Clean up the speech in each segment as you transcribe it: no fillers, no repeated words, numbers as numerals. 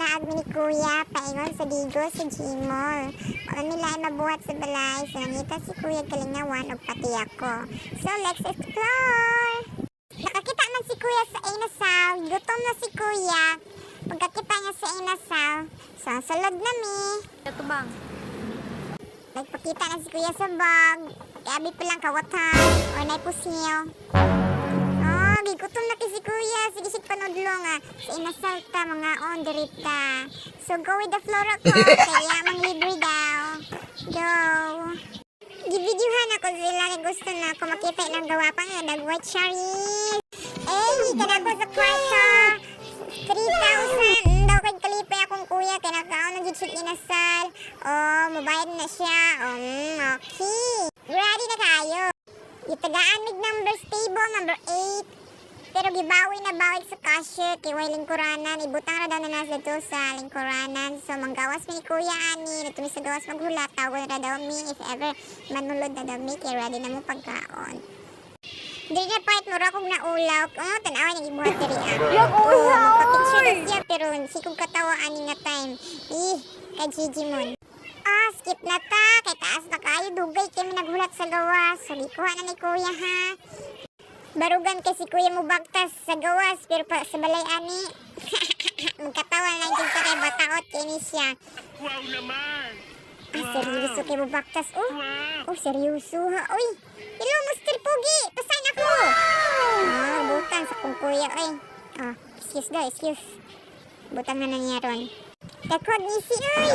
laag ni Kuya, paingon sa Digo sa Gmall. Kung nila ay mabuhat sa balay, so nangita si Kuya Kalingawan o pati ako. So let's explore! Nakakita man si Kuya sa Inasal, gutom na si Kuya. Pagkakita niya sa Inasal, so sulod na mi. Ito bang? Nagpakita na si Kuya sa bag, kabi pa lang kawatan, o naipusiyo. Gutom na si Kuya. Sige, sig panudlo nga. Sa Inasal ta, mga on, dirita. So, go with the flow ako. Kaya, mang libre daw. Go. Givideohan ako sila. Gusto na ako makita ng gawa pa nga. Dagwat cherries. Eh, hika na ako sa kwarto. 3,000. Daw kay kalipay akong kuya. Kaya nakaon ng Jitsit Inasal. Oh, mabayad na siya. Okay. Ready na kayo. Itagaan mig number stable, number 8. Pero gibawi na bawig sa cashier kay way lingkuranan. Ibutang ra daw na nasa dito sa lingkuranan. So manggawas mi ni Kuya Ani. Natumi sa gawas maghulat. Tawag ra daw mi if ever manulod na daw mi. Kay ready na mo pagkaon. Dili na part mo ra kong naulaw. Tanawan yung ibuhat diri. Yung ulaw! Magpapicture na siya pero sikong katawa ani nga time. Kay Gigi Mon. Skip na ta. Kay taas na kayo. Dugay kami naghulat sa gawas. So gikuha na ni Kuya ha. Barugan kasi Kuya mo bagtas sa gawas pero pa sa balay ani. Magkatawa lang dito kay bataot kini siya. Wow naman! Seryoso kay mo bagtas. Wow! Seryoso ha. Uy, hello Mr. Pogi. Pasan ako. Butang sa kong kuya. Excuse daw, excuse. Butang na niya ron. Takot ngisi, uy.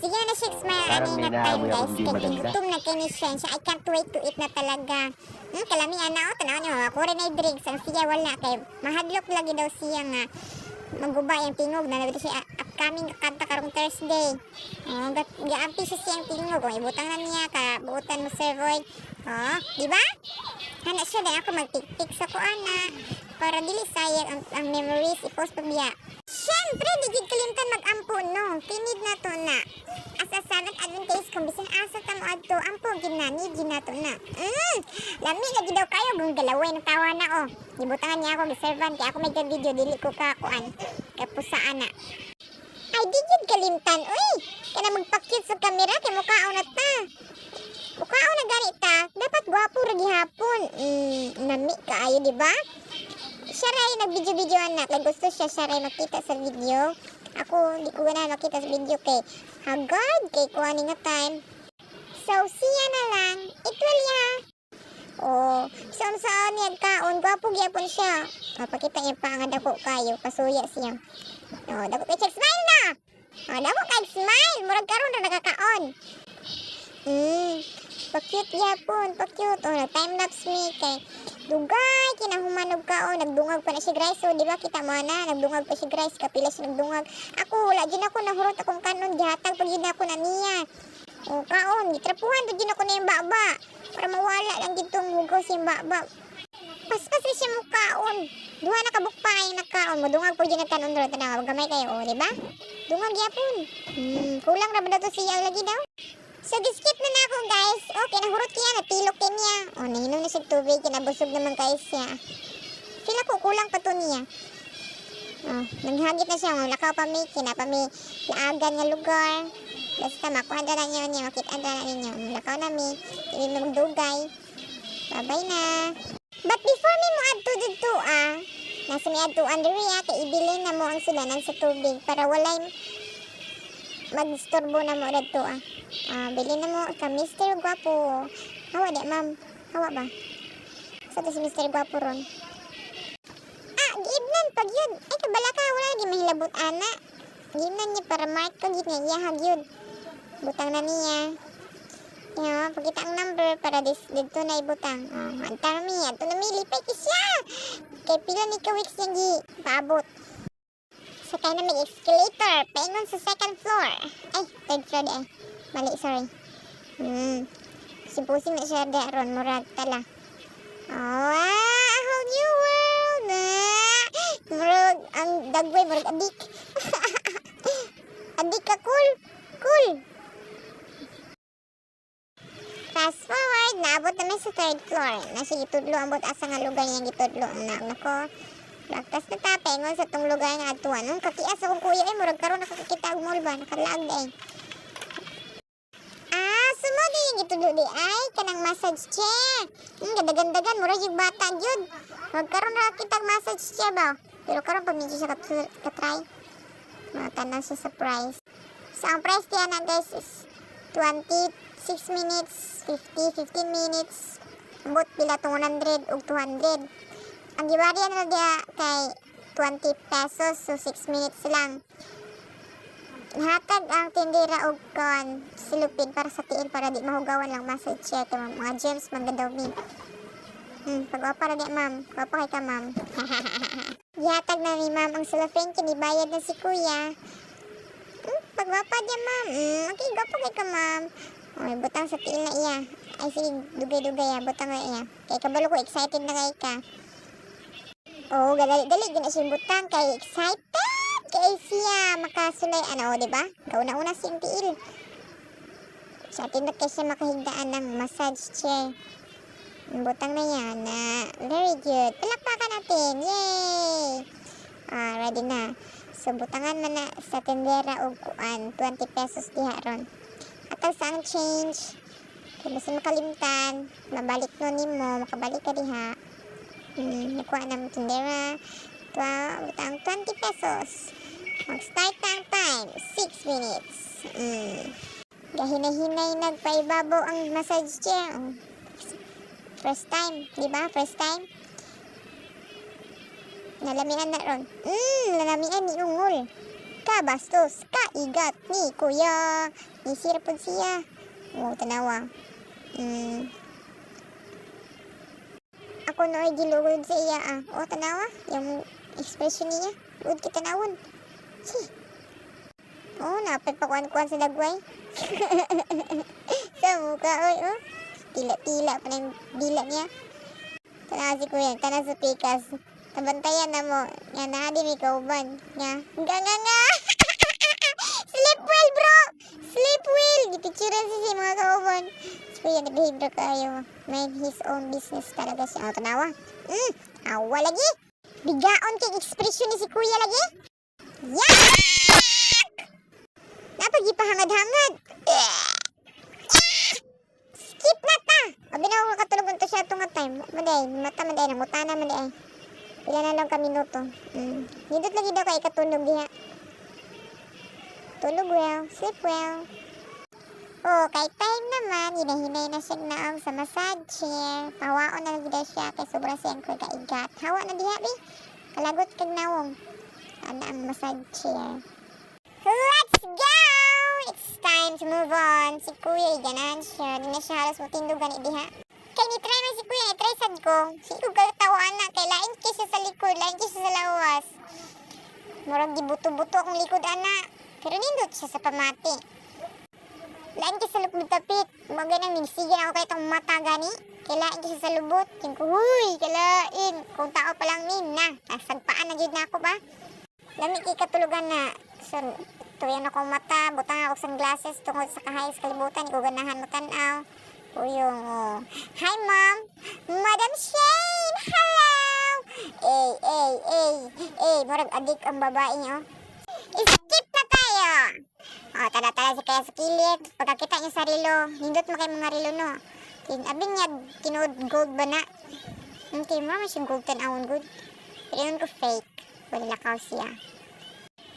Sige na siya, smile ani na time guys. Kaya gutom na kini siya. I can't wait to eat na talaga. Kalami ana tanaw niyo. Ako rin ay drinks. Ang siya wala kay mahadlok lagi daw siya nga. Maguba yung tingog na nabito siya upcoming kanta karong Thursday. Gaampi siya siyang tingog. Ibutang na niya ka. Buutan mo Sir Void. Di ba? Hana siya dahil ako mag-tik-tik sa ko ana. Para dili sayang ang memories i-post pa biya. Siyempre, digid kalimtan mag-ampo, no? Tinid na to na. Asasanat advantage kung bisan asa tamo adto, ampo ginani, ginato na. Lami lagi daw kayo, kung galaway ng tawa na, Gibutangan niya ako, giservan, kaya ako may video, dili ko kakuan. Kapusaan na. Ay, digid kalimtan, uy! Kaya magpakit sa kamera, kaya mukhaon na ta. Mukhaon na ganita, dapat gwapo ragi hapon. Nami kaayo, di ba? Siya rin nag-video-video anak. Kaya gusto siya rin makita sa video. Ako, di ko na makita sa video kay hagad kay kuha nga time. So, siya na lang. Itwalya. Saan niya kaon. Gwapo gyapon siya. Pakita niya pa nga dako kayo. Pasuya siya. Dako kay check smile na. Dako kay smile. Murag karon na nakakaon. Pa-cute gyapon. Pa-cute. Time-lapse me kay dugay, kinahumanog ka, nagdungag pa na si Grace, di ba kita mo na, nagdungag pa si Grace, kapila siya nagdungag. Ako, wala din ako, nahurot akong kanon, gihatag pag yun ako na niya. Kaon, gitrapuhan, pag yun ako na yung baba, para mawala lang ditong hugos yung baba. Paspas rin siya mo kaon, duha na kabukpay na kaon, madungag pag yun na kanon doon, tanaw, gamay kayo, di ba? Dungag yapon. Kulang na ba na to siya lagi daw? So, skip na ako guys. Okay, nahurot kaya, natilok kaya niya. Nahinom na siya tubig, kinabusog naman guys siya. Feel ako, kulang pa to niya. Naghagit na siya, lakaw pa mi, kinapami, laagan nga lugar. Basta makuha na niya, makita na ninyo. Lakaw na mi, hindi magdugay. Bye-bye na. But before mi mo adto dito, nasa mi adto under kay ibilin na mo ang sulanan sa tubig para walay mag-istorbo na mo dito, bilhin na mo ka Mr. Guapo. Hawa di, ma'am. Hawa ba? Sa to si Mr. Guapo ron. Giibnan pag yun. Ay, kabala ka. Wala lagi mahilabot, ana. Giibnan niya para mark ko. Git niya. Iyahag yun. Butang na niya. Pagkita ang number para dito na ibutang. Antar mi. Ato na mi. Lipay kisya. Kay pila ni kawiks niya gi. Paabot. Sakay na may escalator. Paingon sa second floor. Ay, third floor eh. Mali, sorry. Pusing na siya ron. Murag tala. A whole new world. Murag, ang dagway, murag adik. Adik ka, cool. Cool. Fast forward, naabot naman sa third floor. Nasa gitudlo, ambot asa nga lugar niya gitudlo. Nako. Laktas na tapay ngon sa tong lugar nga atuan. Ang kakias akong kuya ay murag karon nakakita og mall ba nakalaag day. Sumodi yung itulo di ay kanang massage chair. Ganda-gandagan murag yung bata jud. Wag karon nakakita og massage chair ba. Pero karon pag medyo siya ka-try. Matanan siya sa price. So ang price diyan na guys is 26 minutes, 15 minutes. Ambot pila 100 ug 200. Ang gibarya na dia kay 20 pesos, so 6 minutes lang. Hatag ang tindera og kon silupin para sa tiin para di mahugawan lang massage chair kay mga gems magadaw mi. Pagwapa ra di ma'am. Gwapa kay ka ma'am. Gihatag na ni ma'am ang silupin kini bayad na si kuya. Pagwapa di ma'am. Okay, gwapa kay ka ma'am. Oy, butang sa tiin na iya. Ay sige, dugay-dugay ya, butang na iya. Kay kabalo ko excited na kay ka. Oh, dali gina siya butang kay excited kay siya makasulay ano, di ba? Kauna-una siyang tiil. Sa atin na kay siya makahigdaan ng massage chair. Butang na yan na very good. Palakpakan natin. Yay! Ready na. So, butangan man na sa tendera og kuan 20 pesos diha ron. Atag sa ang change. Kaya basta makalimtan, mabalik no nimo, makabalik ka diha. Nakuha ng tindera. Butang 20 pesos. Mag-start ang time. 6 minutes. Gahinay-hinay nagpaibabaw ang massage chair. First time. Diba? First time. Nalamian na ron. Nalamian ni Ungol. Kabastos. Kaigat ni Kuya. Nisirapod siya. Tanawa. Ako nooy gilugod sa iya tanawa. Yung expression niya. Good kita nawon. Napagpakuan-kuan sa dagway. Sa mukha, Tila-tila pa ng dila niya. Tanawa si kuya, tanawa sa pikas. Tabantayan na mo. Nga na, di may kauban. Nga, nga. Sleep well, bro! Sleep well! Gipicturan siya mga kauban. Si kuya, nag-behavior kayo. Mind his own business talaga siya. Tanawa. Awa lagi. Bigaon kay expression ni si kuya lagi. Yak! Napagipahangad-hangad. Skip na ta. Abi na ako makatulog unto siya itong time. Mata maday. Namutana maday. Pila na lang ka minuto. Nindot lagi daw kay katulog diha. Tulog well. Sleep well. Kay time naman. Hinahinay na siya naong sa massage chair. Pawaon na lagi daw siya kay sobra siyang kaigat. Hawa na diha bi. Kalagot kag nawong. Ano ang massage chair. Let's go! It's time to move on. Si kuya, ganan siya. Di na siya halos matindog gani diha. Kaya ni-try man si kuya, ni-try sad ko. Sige ko katawaan na. Kaya lain siya sa likod, lain siya sa lawas. Murag gibuto-buto akong likod, ana. Pero nindot siya sa pamati. Lain siya sa lupod tapit. Bagay nang nigsigan ako kahit ang mata gani. Kaya lain siya sa lubot. King ko, huy, kalain. Kung tao pa lang na. Nagsagpaan na jud na ako ba? Lamig ikatulugan na. So, tuyan akong mata, butang ako sunglasses tungod sa kahayos kalibutan, ko ganahan mo tanaw. Uyong, Hi, Mom! Madam Shane! Hello! Murag adik ang babae niyo. Skip na tayo! Tala-tala si kaya sa kilid. Pagkakita niyo sa rilo, nindot mo kayo mga rilo, no? Abin niya, tinood gold ba na? Hindi mo, masyong gold tanawon good. Pero yun ko fake. Wala lakaw siya.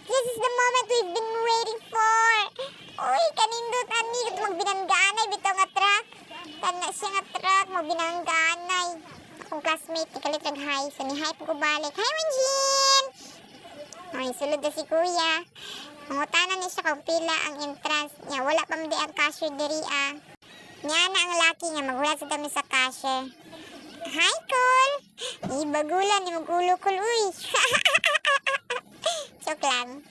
This is the moment we've been waiting for. Uy, kanindot ani ito magbinangganay bitaw nga truck. Kana siya nga truck magbinangganay. Akong classmate ikalit rag hi. So ni hi ko balik. Hi Manjin. Ay sulod na si kuya. Mangutanan ni siya kung pila ang entrance niya. Wala pa man di ang cashier diri Nya na ang laki nga maghulat sa dami sa cashier. Hi Col. Ibagulan ni magulukol uy. Joke lang.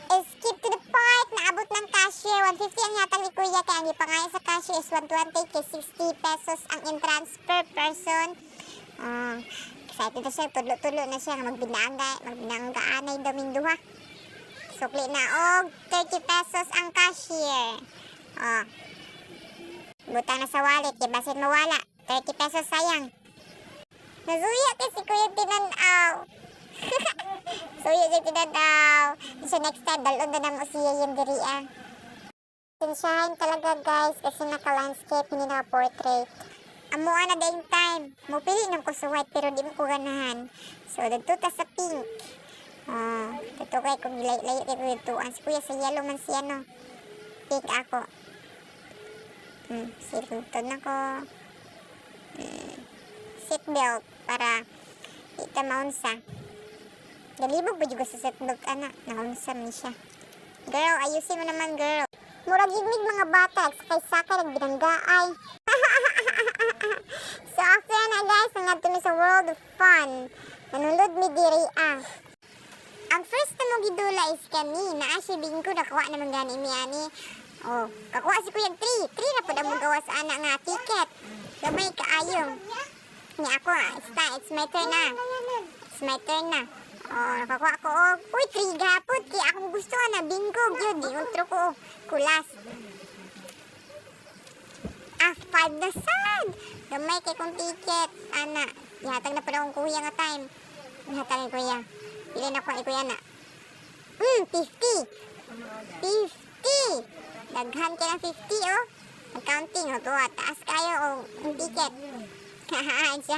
Skip to the part. Naabot ng cashier. 150 ang hatang ni kuya. Kaya ang ipangayon sa cashier is 120 kay 60 pesos ang entrance per person. Excited na siya. Tulo-tulo na siya. Magbinanggaanay daminduha. Sukli na og 30 pesos ang cashier. Butang na sa wallet. Kaya basin mawala. 30 pesos sayang. Nazuya kasi kuya tinanaw. So yun yung tinadaw. So next time, dalon na mo siya yung diri Sensyahan talaga guys kasi naka-landscape, hindi naka-portrait. Amuan na daing time. Mupili ng ko sa white pero di mo ko ganahan. So dagto ta sa pink. Dito kay kung layo kay ko dituan. Si kuya sa yellow man siya no. Pink ako. Silunton ako. Seatbelt para ita maunsa. Galibog ba juga sa seatbelt anak? Naunsa man siya. Girl, ayusin mo naman girl. Murag higmig mga bata, sakay-sakay nagbinanggaay. So after na guys, nangadto mi sa World of Fun. Nanulod mi diri Ang first na mo gidula is kani, naa si Bingko nakuha naman gani mi ani. Oh, kakuha si Kuya 3 na po na mo gawa sa anak nga ticket. Gamay kaayo. Ni ako it's my turn na. It's my turn na. Oh, nakakuha ko. Uy, 3 gapot. Kaya akong gusto na bingo. Yun, di untro ko. Kulas. 5 na sad. Gamay kay kong ticket. Ana, ihatag na pa akong kuya nga time. Ihatag ni kuya. Pili na ko ni kuya na. 50. 50. Daghan ka ng 50, oh. Ang-counting, oh. Tuwa, taas kayo, oh. Ang ticket. Hahaan siya.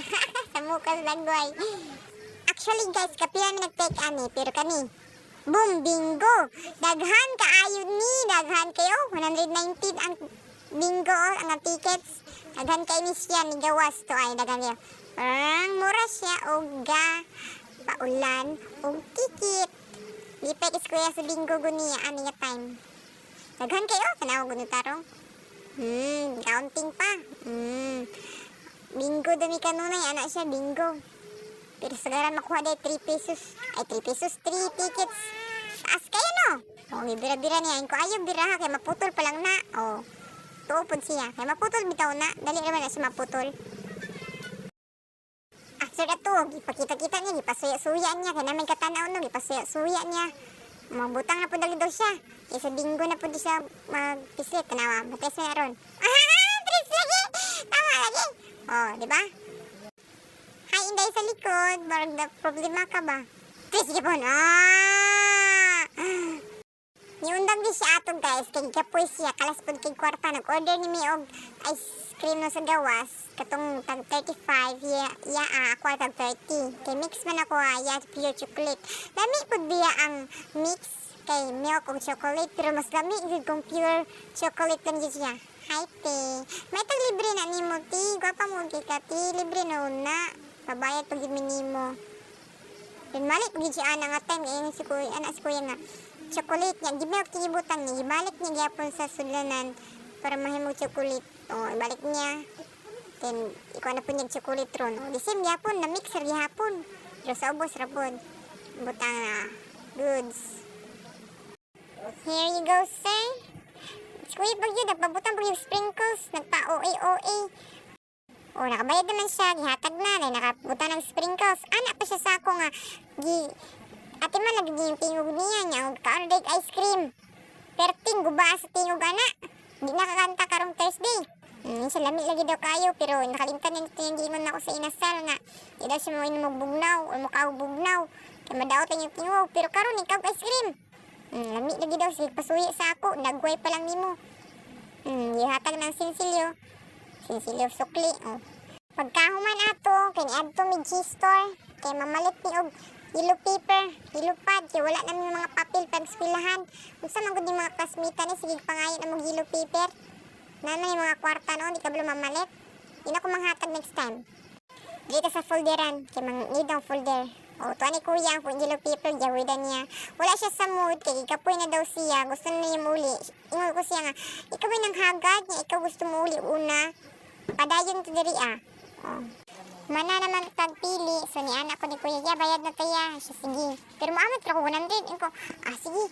Sa mukas lagway. Actually guys, kapila mi nag-take ani, pero kani. Boom, bingo! Daghan kaayo ni, daghan kayo. 119 ang bingo, ang tickets. Daghan kayo ni siya, ni gawas to ay, daghan kayo. Mura siya, oga, paulan, og ticket. Lipay kis kuya sa bingo guniya, ani nga time. Daghan kayo, tanaw guni tarong. Counting pa. Bingo dami kanunay, anak siya, bingo. Pero sagaran makuha day 3 pesos. Ay, 3 pesos, 3 tickets. Taas kayo, no? O, bira-bira niya. Ko ayaw bira ha, kaya maputol pa lang na. O, tuupod siya. Kaya maputol bitaw na. Dali naman na siya maputol. After that to, ipakita-kita niya, ipasuya-suya niya. Kaya namin katanaw, no? Ipasuya-suya niya. Mabutang na po dali daw siya. Kaya sa bingo na po di siya mag-pislit. Tanawa, mates na ron. Tris lagi! Tama lagi! O, di ba? Hi, Inday sa likod. Barang na problema ka ba? Sige po na. Niundang di siya ato guys. Kaya kapoy siya. Kalas po kay kwarta. Nag-order ni mi og ice cream no sa gawas. Katong tag 35. Ako tag 30. Kay mix man ako pure chocolate. Lami po diya ang mix kay milk o chocolate. Pero mas lami kung pure chocolate lang dyan siya. Hi, te. May tag libre na ni mo, ti. Gwapa mo, kika, ti. Libre na una. Pabayad pag gimini mo. Then malik pag siya nga time anak si kuya nga chocolate niya gibalik tinibutang niya gibalik niya gyapon sa sudlanan para mahimong chocolate. Ibalik niya. Then ikaw na po niya chocolate ron. Di same gyapon na mixer gyapon. Pero sa ubos ra pod. Butang na goods. Here you go, sir. Kuya pag yun nagpabutang pag yung sprinkles nagpa-OA. Nakabayad naman siya, gihatag na, nakabutang ng sprinkles. Anak pa siya sa ako nga, ate man, nag-tingog niya, ka-order ice cream. Perting, guba sa tingog, anak. Di nakakanta karong Thursday. Sa lami lagi daw kayo, pero nakalimtan na yung gingon ako sa inasal nga. Di daw siya magbugnaw, o makabugnaw. Kaya madaot lang yung tingog, pero karon ikaw ice cream. Lami lagi daw, sige pasuya sa ako, nagway pa lang nimo. Gihatag ng sinsilyo. Sinsilyo sukli. Pagkahuman ato, kaya niadto mi G-store. Kaya mamalit ni og yellow paper, yellow pad. Kaya wala namin mga papel pag eskwelahan. Unsa man gud ni mga klasmita ni sige pangayon na mag yellow paper. Naman yung mga kwarta noon, di ka bala mamalit. Di na ko manghatag next time. Dito sa folderan, kaya need ang folder. Tuwa ni kuya ang yellow paper, gawidan niya. Wala siya sa mood, kaya ikapoy na daw siya. Gusto na niya muli. Ingon ko siya nga, ikaw ay nang hagad niya, ikaw gusto muli una. Padayon to diri Mana naman tagpili. So ni anak ko ni kuya, bayad na taya. Siya, sige. Pero maamit ra ko 100. Ko, sige.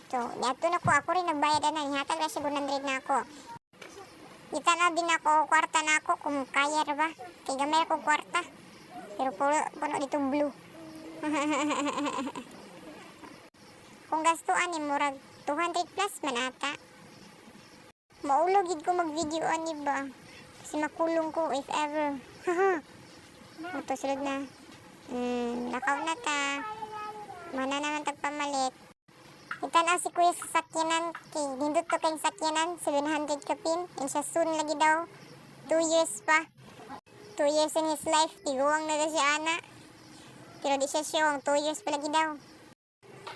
So, dato na ko. Ako rin nagbayad na. Ihatag na siya 100 na ako. Kita na din ako. Kwarta na ako. Kung kaya ra ba. Kaya gamay ako kwarta. Pero puno dito blue. Kung gastuan ni murag 200 plus man ata. Maulogid ko mag-video ani ba. Kasi makulong ko if ever. Ito sulod na. Nakaw na ta. Mana naman tagpamalit. Itanaw si kuya sa sakyanan. Kay nindot to kayong sakyanan. 700 kapin. And siya soon lagi daw. 2 years pa. 2 years in his life. Tiguang na daw siya ana. Pero di siya siyong. 2 years pa lagi daw.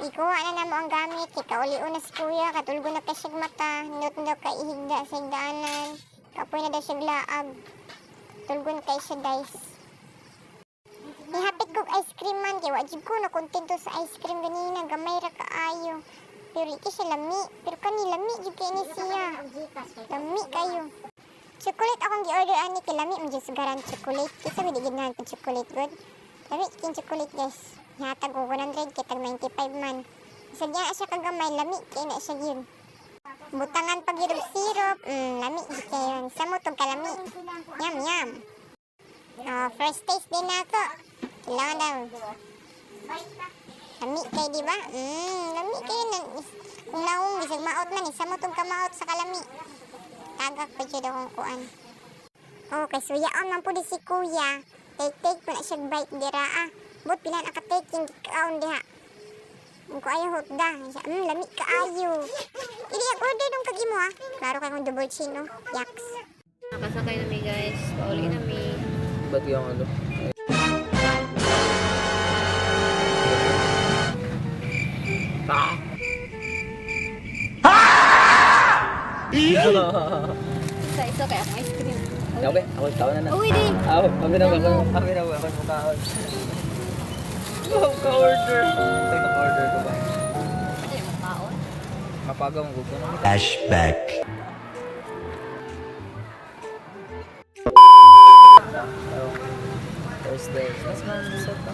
Ikuha na na mo ang gamit. Kay kauliw na si kuya. Katulgo na kay siyag mata. Nindot na daw kay ihigda sa higdaanan. Kapoy na daw siyag laag. Katulgo na kay siya dice. Nihapit kong ice cream man, kaya wajib ko na kontento sa ice cream ganina, gamay ra kaayo. Pero iki siya lami, pero kani lami jud kay ni siya. Lami kayo. Chocolate akong gi-order ani kay lami man jud sugaran chocolate. Kisa mi di ginahan ko chocolate good. Lami king chocolate guys. Hatag ko 100 kay tag 95 man. Sadya na siya kagamay, lami kay na siya yun. Butangan pag yun syrup, lami jud kay yun. Sa mo tong kalami. Yum yum. First taste din na to. Kailangan daw. Lami kayo, di ba? Lami kayo. Kung laong, bisag maot man. Isa mo itong kamaot sa kalami. Tagak pa dyan akong kuan. Okay, so yaon man po di si kuya. Take po na siya bite dira But pila naka-take yung kaon diha. Kung ko ayaw hot da. Lami ka ayo. Ili ang order nung kagimo ha. Klaro kayo kung double chin no. Yaks. Nakasakay na mi guys. Pauli na mi. Ba't yung ano? Isa kaya akong ice cream. Okay, ako tao na na. Uy, di. Ako mukhaon. Ako ka-order. Ito ka-order ko ba? Ano yung makaon? Mapagaw mo ko. Flashback. Thursday. Mas mag-set ka.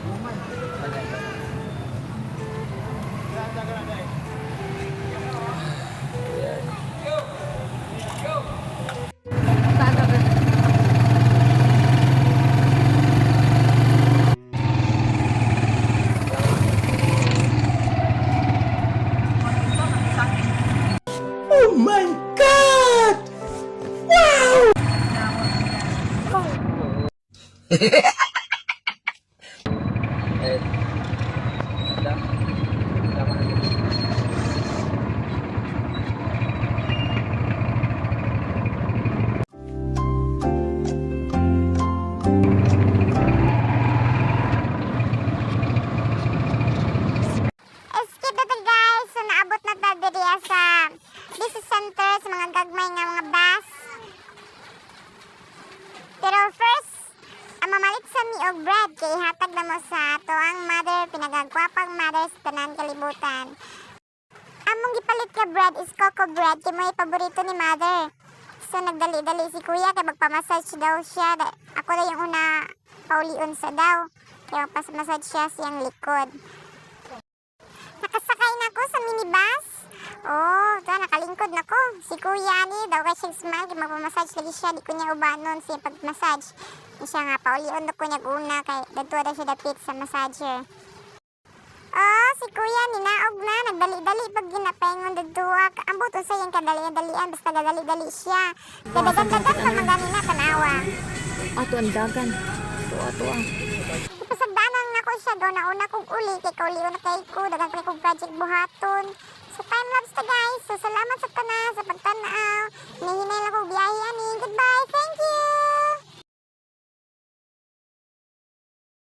Oh my God! Wow! Eh, Escape na to guys. So naabot na ta diri sa business center sa mga gagmay nga mga bus. Pero first, ang mamalit sa mi og bread kay ihatag na mo sa ato ang mother, pinagagwapang mother sa tanan kalibutan. Among gipalit nga bread is coco bread kay mo paborito ni mother. So nagdali-dali si kuya kay magpamassage daw siya. Ako daw yung una paulion sa daw. Kaya magpamassage siya siyang likod. Nakasakay na ko sa minibus. Oh, ito, nakalingkod na ko. Si kuya ni, daw kay siyang smile, kaya magpamassage lagi siya. Di ko niya ubanon siya pagmassage. Di siya nga, paulion ko niya una, kay dagto na siya dapit sa massager. Oh, si kuya, ninaog na. Nagdali-dali pag ginapengon dagtuwa. Ang buto sa yung kadali-dalian, basta gadali-dali siya. Dadagan-dagan pa magani na, tanawa. Ato ang dagan. Ato. Ipasagdanan na ko siya, gaw na una kong uli, kay kauliw na kay ko, dagan pa kong project buhaton. So time lapse ta guys, so salamat sa tanan, sa pagtanaw.